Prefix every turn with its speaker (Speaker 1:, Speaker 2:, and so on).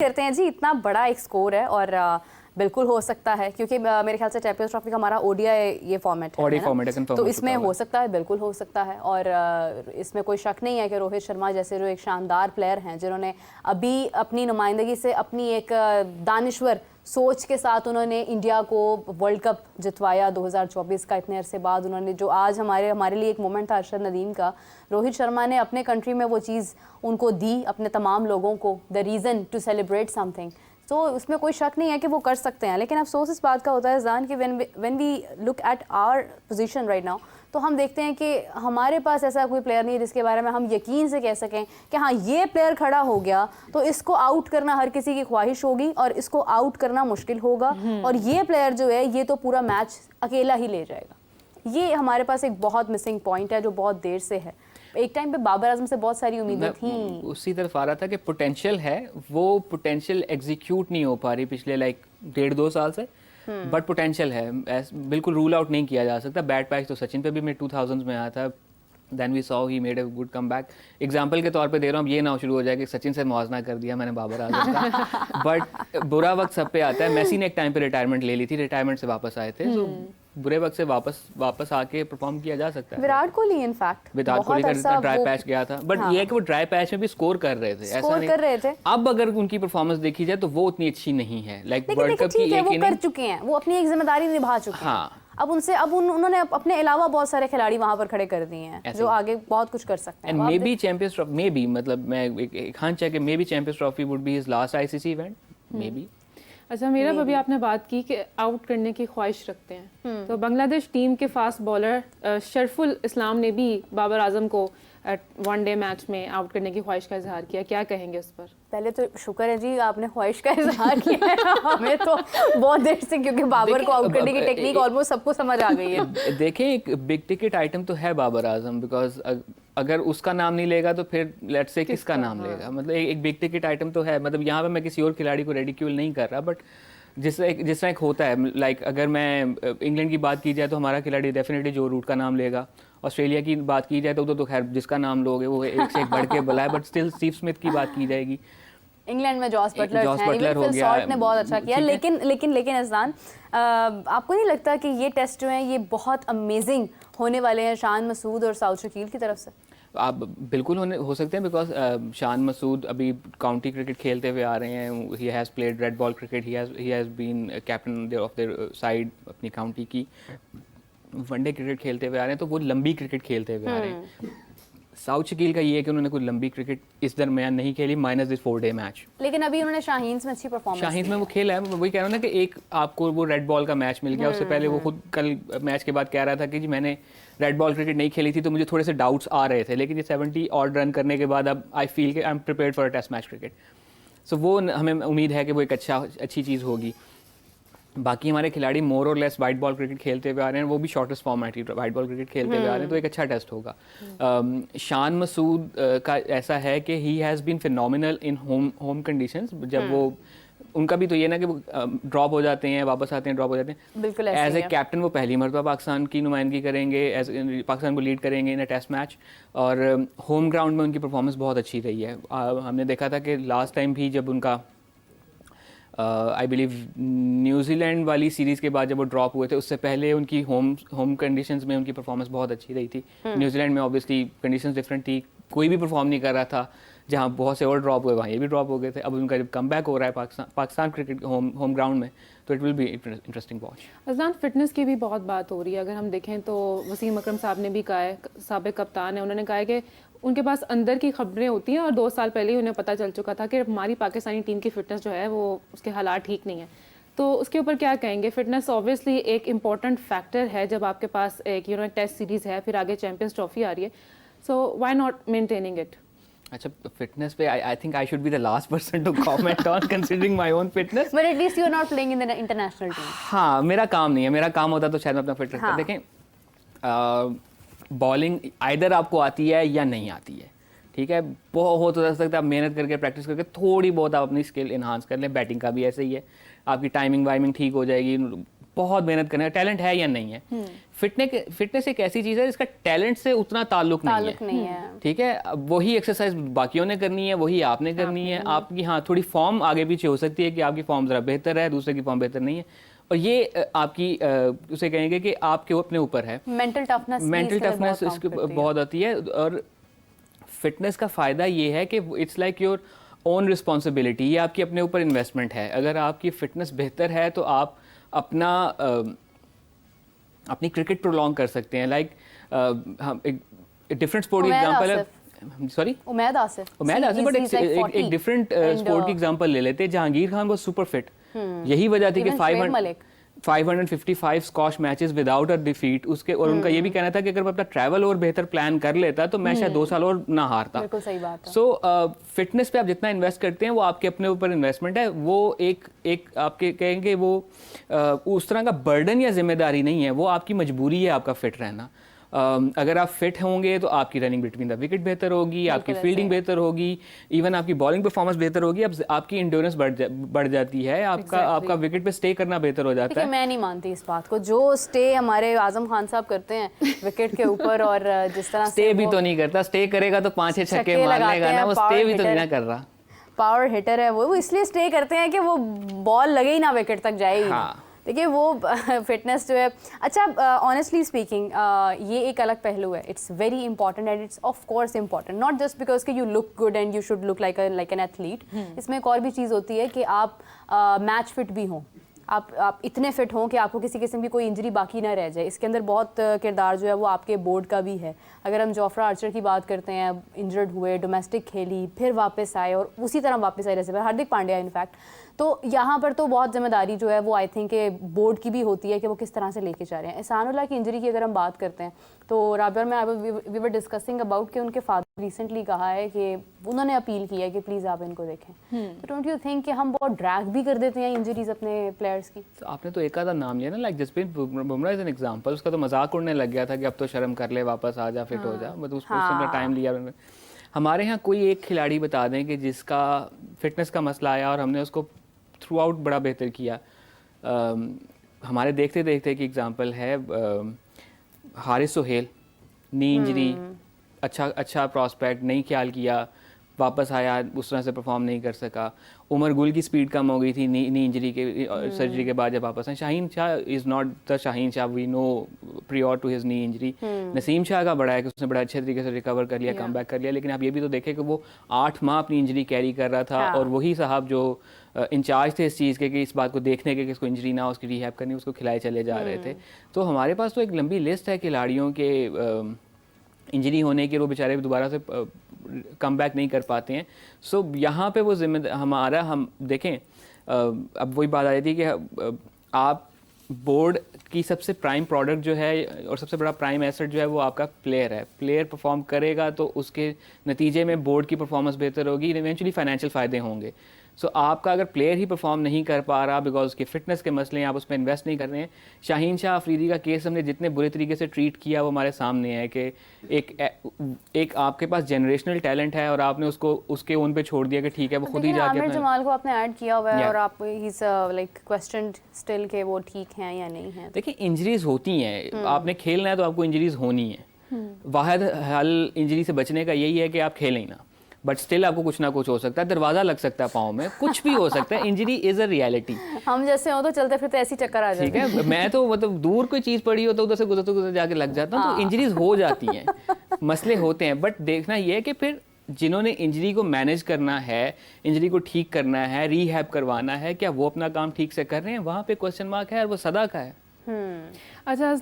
Speaker 1: करते हैं जी, इतना बड़ा एक स्कोर है और बिल्कुल हो सकता है क्योंकि मेरे ख्याल से चैंपियंस ट्रॉफी का हमारा ओडीआई ये फॉर्मेट है ना, तो इसमें हो सकता है, बिल्कुल हो सकता है। और इसमें कोई शक नहीं है कि रोहित शर्मा जैसे जो एक शानदार प्लेयर हैं जिन्होंने अभी अपनी नुमाइंदगी से अपनी एक दानिश्वर सोच के साथ उन्होंने इंडिया को वर्ल्ड कप जितवाया 2024 का, इतने अरसे बाद उन्होंने जो आज हमारे लिए एक मोमेंट था अरशद नदीम का, रोहित शर्मा ने अपने कंट्री में वो चीज़ उनको दी, अपने तमाम लोगों को, the reason to celebrate something. तो उसमें कोई शक नहीं है कि वो कर सकते हैं, लेकिन अफसोस इस बात का होता है जान कि when we look at our position right now, तो हम देखते हैं कि हमारे पास ऐसा कोई प्लेयर नहीं है जिसके बारे में हम यकीन से कह सकें कि हाँ ये प्लेयर खड़ा हो गया तो इसको आउट करना हर किसी की ख्वाहिश होगी और इसको आउट करना मुश्किल होगा, और ये प्लेयर जो है ये तो पूरा मैच अकेला ही ले जाएगा। ये हमारे पास एक बहुत मिसिंग पॉइंट है जो बहुत देर से है। एक टाइम पे बाबर आजम से बहुत सारी उम्मीदें थी,
Speaker 2: उसी तरफ आ रहा था कि पोटेंशियल है, वो पोटेंशियल एग्जीक्यूट नहीं हो पा रही पिछले 1.5-2 साल से, बट पोटेंशियल है, बिल्कुल रूल आउट नहीं किया जा सकता। बैड पैच तो सचिन पे भी मैं 2000s में आया था, then we saw he made a good comeback. Example के तौर पे दे रहा हूँ, ये ना शुरू हो जाए कि सचिन से मुआवजा कर दिया मैंने बाबर आजम का, बट बुरा वक्त सब पे आता है। मेसी ने एक टाइम पे रिटायरमेंट ले ली थी, रिटायरमेंट से वापस आए थे, तो बुरे वक्त से वापस आके परफॉर्म किया जा सकता है।
Speaker 1: विराट कोहली इनफैक्ट
Speaker 2: विराट कोहली का जितना ड्राई पैच गया था, बट ये है कि वो ड्राई पैच में भी स्कोर कर रहे थे, ऐसा नहीं
Speaker 1: कर रहे थे।
Speaker 2: अब अगर उनकी परफॉर्मेंस देखी जाए तो वो उतनी अच्छी नहीं है, वर्ल्ड कप की
Speaker 1: वो कर चुके हैं, वो अपनी एक जिम्मेदारी निभा चुके हैं।
Speaker 2: हाँ,
Speaker 1: अब उन्होंने अपने अलावा बहुत सारे खिलाड़ी वहां पर खड़े कर दिए हैं जो आगे बहुत कुछ कर सकते हैं।
Speaker 2: And may be champions trophy, may be, मतलब मैं एक हंच है कि may be champions trophy would be his last ICC event, may be.
Speaker 3: अच्छा, मेरा अभी आपने बात की कि आउट करने की ख्वाहिश रखते हैं, तो बांग्लादेश टीम के फास्ट बॉलर शरफुल इस्लाम ने भी बाबर आजम को वनडे मैच में आउट करने की ख्वाहिश का इजहार किया, क्या कहेंगे उस पर?
Speaker 1: पहले तो शुक्र है जी आपने ख्वाहिश का इजहार किया है हमें तो बहुत देर से, क्योंकि बाबर को आउट करने की टेक्निक ऑलमोस्ट सबको समझ आ गई है।
Speaker 2: देखें, एक बिग टिकट आइटम तो है बाबर आजम, बिकॉज अगर उसका नाम नहीं लेगा तो फिर लेट्स से किसका नाम लेगा, मतलब एक बिग टिकट आइटम तो है। मतलब यहाँ पे मैं किसी और खिलाड़ी को रेडिक्यूल नहीं कर रहा, बट जिस तरह एक होता है, अगर मैं इंग्लैंड की बात की जाए तो हमारा खिलाड़ी डेफिनेटली जो रूट का नाम लेगा, ऑस्ट्रेलिया की बात की जाए तो खैर जिसका नाम लोगे वो एक से एक बढ़ के बुलाए, बट स्टिल स्टीव स्मिथ की बात की जाएगी।
Speaker 1: इंग्लैंड में जॉस बटलर हो गया, ने बहुत अच्छा किया, लेकिन अज़लान, आपको नहीं लगता कि ये टेस्ट जो हैं ये बहुत अमेजिंग होने वाले हैं शान मसूद और साउथ शकील की तरफ से?
Speaker 2: आप बिल्कुल हो सकते हैं, बिकॉज शान मसूद अभी काउंटी क्रिकेट खेलते हुए आ रहे हैं, he has played red ball cricket, he has been captain of their side अपनी काउंटी की, वनडे क्रिकेट खेलते हुए आ रहे हैं, तो वो लंबी क्रिकेट खेलते हुए आ रहे हैं। साउथ शकील का ये है कि उन्होंने कोई लंबी क्रिकेट इस दरमियान नहीं खेली, माइनस दिस 4-day मैच,
Speaker 1: लेकिन अभी उन्होंने शाहीन में अच्छी परफॉर्मेंस,
Speaker 2: शाहीन में वो खेला है। वही कह रहा हूँ ना कि एक आपको वो रेड बॉल का मैच मिल गया, उससे पहले वो खुद कल मैच के बाद कह रहा था कि जी मैंने रेड बॉल क्रिकेट नहीं खेली थी तो मुझे थोड़े से डाउट्स आ रहे थे, लेकिन ये 70 ऑड रन करने के बाद अब आई फील कि I am prepared for a test match cricket. So वो हमें उम्मीद है कि वो एक अच्छी चीज़ होगी। बाकी हमारे खिलाड़ी मोर और लेस वाइट बॉल क्रिकेट खेलते हुए आ रहे हैं, वो भी शॉर्टेस्ट फॉर्मेट की वाइट बॉल क्रिकेट खेलते हुए आ रहे हैं, तो एक अच्छा टेस्ट होगा। शान मसूद का ऐसा है कि he has been phenomenal in home conditions, जब वो उनका भी तो ये ना कि वो ड्रॉप हो जाते हैं, वापस आते हैं, ड्रॉप हो जाते हैं,
Speaker 1: बिल्कुल
Speaker 2: एज ए कैप्टन वो पहली मरतबा पाकिस्तान की नुमाइंदगी करेंगे, एज पाकिस्तान को लीड करेंगे इन अ टेस्ट मैच, और होम ग्राउंड में उनकी परफॉर्मेंस बहुत अच्छी रही है। हमने देखा था कि लास्ट टाइम भी जब उनका आई बिलीव न्यूजीलैंड वाली सीरीज़ के बाद जब वो ड्रॉप हुए थे, उससे पहले उनकी होम कंडीशंस में उनकी परफॉर्मेंस बहुत अच्छी रही थी। न्यूजीलैंड में ऑब्वियसली कंडीशंस डिफरेंट थी, कोई भी परफॉर्म नहीं कर रहा था, जहाँ बहुत से और ड्रॉप हुए वहाँ ये भी ड्रॉप हो गए थे। अब उनका जब कम बैक हो रहा है पाकिस्तान क्रिकेट होम ग्राउंड में, तो it will be interesting watch.
Speaker 3: Azlan, fitness की भी बहुत बात हो रही है, अगर हम देखें तो वसीम अकरम साहब ने भी कहा है, साबिक कप्तान है, उन्होंने कहा है कि उनके पास अंदर की खबरें होती हैं और 2 साल पहले ही उन्हें पता चल चुका था कि हमारी पाकिस्तानी टीम की फिटनेस जो है वो उसके हालात ठीक नहीं है। तो उसके ऊपर क्या कहेंगे? फिटनेस ऑब्वियसली एक इम्पॉर्टेंट फैक्टर है जब आपके पास एक टेस्ट सीरीज़ है, फिर आगे चैंपियंस ट्रॉफी आ रही है, so why not maintaining it?
Speaker 2: अच्छा, फिटनेस पे I think I should be the last person to comment on considering my own fitness,
Speaker 1: but at least you are not playing in the international team.
Speaker 2: हाँ, मेरा काम नहीं है, मेरा काम होता तो शायद मैं अपना फिट रखता। देखें, बॉलिंग आइदर आपको आती है या नहीं आती है, ठीक है, बहुत हो सकता है आप मेहनत करके प्रैक्टिस करके थोड़ी बहुत आप अपनी स्किल इन्हांस कर लें। बैटिंग का भी ऐसे ही है, आपकी टाइमिंग वाइमिंग ठीक हो जाएगी, बहुत मेहनत करना है, टैलेंट है या नहीं है। फिटनेस एक ऐसी चीज़ है जिसका टैलेंट से उतना ताल्लुक नहीं है। ठीक है, वही एक्सरसाइज बाकियों ने करनी है, वही आपने करनी है। आपकी हाँ थोड़ी फॉर्म आगे पीछे हो सकती है कि आपकी फॉर्म ज़रा बेहतर है, दूसरे की फॉर्म बेहतर नहीं है, और ये आपकी उसे कहेंगे कि आपके अपने ऊपर है।
Speaker 1: मेंटल टफनेस
Speaker 2: इसकी बहुत आती है। और फिटनेस का फ़ायदा ये है कि it's like your own responsibility, ये आपकी अपने ऊपर इन्वेस्टमेंट है। अगर आपकी फिटनेस बेहतर है तो आप अपनी क्रिकेट प्रोलॉन्ग कर सकते हैं। लाइक हम एक डिफरेंट स्पोर्ट की एग्जांपल है, सॉरी
Speaker 1: उमैद आसिफ,
Speaker 2: बट एक डिफरेंट स्पोर्ट की एग्जांपल ले लेते हैं। Jahangir Khan was super fit, यही वजह थी कि 555 squash matches without a defeat उसके, और उनका ये भी कहना था कि अगर मैं अपना ट्रैवल और बेहतर प्लान कर लेता तो मैं शायद 2 साल और ना हारता।
Speaker 1: बिल्कुल सही बात है।
Speaker 2: सो फिटनेस पे आप जितना इन्वेस्ट करते हैं वो आपके अपने ऊपर इन्वेस्टमेंट है। वो एक आपके कहेंगे वो उस तरह का बर्डन या जिम्मेदारी नहीं है, वो आपकी मजबूरी है आपका फिट रहना। अगर आप फिट होंगे तो आपकी रनिंग बिटवीन द विकेट बेहतर होगी, आपकी फील्डिंग बेहतर होगी, इवन आपकी बॉलिंग परफॉर्मेंस बेहतर होगी, आपकी इंड्योरेंस बढ़ जाती है, आपका विकेट पे स्टे करना बेहतर हो जाता है।
Speaker 1: मैं नहीं मानती इस बात को, जो स्टे हमारे आजम खान साहब करते हैं विकेट के ऊपर, और जिस तरह
Speaker 2: स्टे भी तो नहीं करता, स्टे करेगा तो 5-6 छक्के मार लेगा ना, वो स्टे भी तो नहीं कर रहा।
Speaker 1: पावर हिटर है वो इसलिए स्टे करते हैं कि वो बॉल लगे ही ना, विकेट तक जाए ही।
Speaker 2: हाँ।
Speaker 1: देखिए वो फिटनेस जो है, अच्छा ऑनेस्टली स्पीकिंग ये एक अलग पहलू है। It's very important and it's of course important, not just because कि you look good and you should look like an athlete. इसमें एक और भी चीज़ होती है कि आप मैच फिट भी हों, आप इतने फिट हों कि आपको किसी किस्म की कोई इंजरी बाकी ना रह जाए। इसके अंदर बहुत किरदार जो है वो आपके बोर्ड का भी है। अगर हम जोफ्रा आर्चर की बात करते हैं, इंजर्ड हुए, डोमेस्टिक खेली, फिर वापस आए और उसी तरह वापस आए, जैसे हार्दिक पांड्या इनफैक्ट। तो यहाँ पर तो बहुत जिम्मेदारी जो है वो आई थिंक बोर्ड की भी होती है कि वो किस तरह से लेके जा रहे हैं। एहसानुल्लाह की इंजरी की अगर हम बात करते हैं तो राबिया में वी वर डिस्कसिंग अबाउट कि उनके फादर रिसेंटली कहा है कि उन्होंने अपील की है कि प्लीज़ आप इनको देखें। तो डोंट यू थिंक कि हम बहुत ड्रैग भी कर देते हैं इंजरीज अपने प्लेयर्स की?
Speaker 2: तो आपने तो एक आधा नाम लिया ना, like Jasprit Bumrah is an example. उसका तो मजाक उड़ने लग गया था कि अब तो शर्म कर ले, वापस आ जा, फिट हो जा, मतलब उसको उसने टाइम लिया। हमारे यहाँ कोई एक खिलाड़ी बता दें कि जिसका फिटनेस का मसला आया और हमने उसको थ्रू आउट बड़ा बेहतर किया। हमारे देखते देखते एक एग्जांपल है हारिस सोहेल, नी इंजरी, अच्छा प्रॉस्पेक्ट, नहीं ख्याल किया, वापस आया, उस तरह से परफॉर्म नहीं कर सका। उमर गुल की स्पीड कम हो गई थी नी इंजरी के सर्जरी के बाद जब वापस आए। Shaheen Shah is not the Shaheen Shah we know prior to his knee injury. Naseem Shah का बड़ा है कि उसने बड़ा अच्छे तरीके से रिकवर कर लिया, कम बैक कर लिया। लेकिन आप ये भी तो देखें कि वो 8 माह अपनी इंजरी कैरी कर रहा था, और वही साहब जो इंचार्ज थे इस चीज़ के कि इस बात को देखने के कि इसको इंजरी ना हो, उसकी रिहैब करनी, उसको खिलाए चले जा रहे थे। तो हमारे पास तो एक लंबी लिस्ट है खिलाड़ियों के इंजरी होने के, वो बेचारे दोबारा से कम बैक नहीं कर पाते हैं। सो यहाँ पे वो जिम्मेदार हम देखें, अब वही बात आ जाती है कि आप बोर्ड की सबसे प्राइम प्रोडक्ट जो है और सबसे बड़ा प्राइम एसेट जो है वो आपका प्लेयर है। प्लेयर परफॉर्म करेगा तो उसके नतीजे में बोर्ड की परफॉर्मेंस बेहतर होगी, इवेंचुअली फाइनेंशियल फ़ायदे होंगे। सो आपका अगर प्लेयर ही परफॉर्म नहीं कर पा रहा बिकॉज उसके फिटनेस के मसले हैं, आप उस पर इन्वेस्ट नहीं कर रहे हैं। शाहीन शाह अफरीदी का केस हमने जितने बुरे तरीके से ट्रीट किया वो हमारे सामने है कि एक आपके पास जनरेशनल टैलेंट है और आपने उसको उसके ओन पे छोड़ दिया कि ठीक है वो खुद ही जाके।
Speaker 1: आमिर जमाल को आपने ऐड किया हुआ है और आप he is like questioned still के वो ठीक हैं या नहीं है।
Speaker 2: देखिए इंजरीज होती हैं, आपने खेलना है तो आपको इंजरीज होनी है। वाहिद हल इंजरी से बचने का यही है कि आप खेलें ना, बट स्टिल आपको कुछ ना कुछ हो सकता है, दरवाजा लग सकता है पाँव में, कुछ भी हो सकता है। Injury is a reality.
Speaker 1: हम जैसे हो तो चलते फिरते ऐसी चक्कर आ जाते हैं।
Speaker 2: ठीक है, मैं तो मतलब दूर कोई चीज़ पड़ी हो तो उधर से गुजरते जाके लग जाता हूँ। तो इंजरीज हो जाती हैं, मसले होते हैं, बट देखना ये है कि फिर जिन्होंने इंजरी को मैनेज करना है, इंजरी को ठीक करना है, रीहैब करवाना है, क्या वो अपना काम ठीक से कर रहे हैं? वहाँ पे क्वेश्चन मार्क है और वो सदा का है।
Speaker 3: अच्छा